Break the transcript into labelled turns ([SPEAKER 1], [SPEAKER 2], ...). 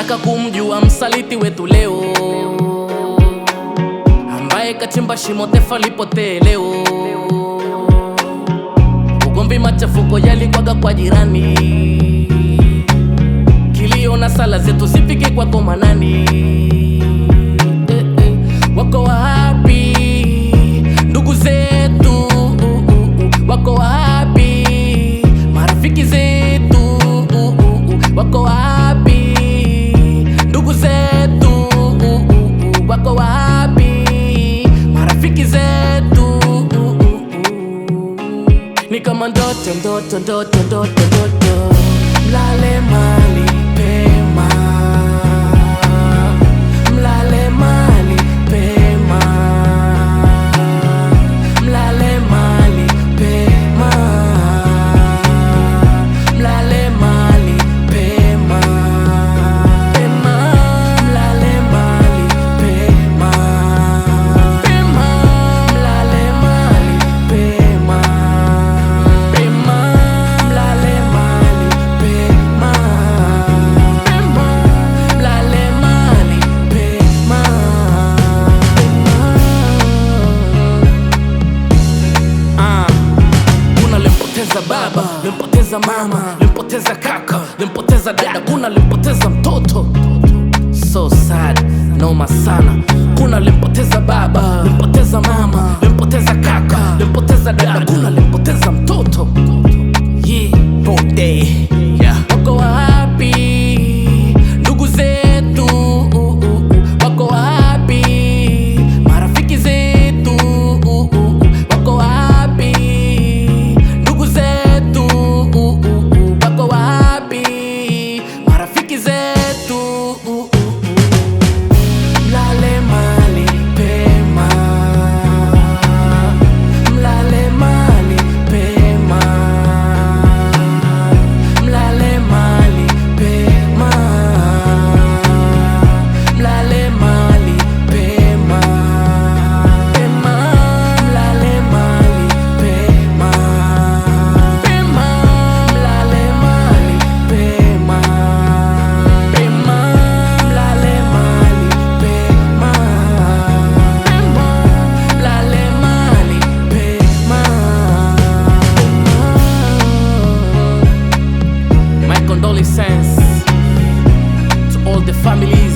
[SPEAKER 1] nataka kumjua msaliti wetu leo, ambaye kachimba shimo tefa lipotee leo. Ugomvi machafuko yalikwaga kwa jirani, kilio na sala zetu sifike kwako manani. Wako wapi ndugu zetu? Wako wapi marafiki zetu? Wako wapi ndugu zetu? Wako wapi marafiki zetu? Ni kama ndoto, ndoto, ndoto, ndoto, ndoto. Mlale mahali pema, mlale mahali pema, mlale mahali pema, mlale mahali pema, pema, mlale mahali pema, pema, mlale mahali pema, pema, mlale mahali pema, pema, mlale mahali pema, kuna limpoteza baba, limpoteza mama, limpoteza kaka, limpoteza dada, kuna limpoteza mtoto. So sad, noma sana. Kuna limpoteza baba, limpoteza mama, limpoteza kaka, limpoteza dada, kuna limpoteza mtoto. Yeah, birthday. Yeah. Wako wapi ndugu zetu? Wako wapi marafiki zetu? Wako wapi ndugu zetu? Wako wapi marafiki zetu? Mlale mahali pema, mlale mahali pema, mlale mahali pema, mlale mahali pema, pema, mlale mahali pema, pema, mlale mahali pema, pema, mlale mahali pema, pema, mlale mahali pema. My condolences to all the families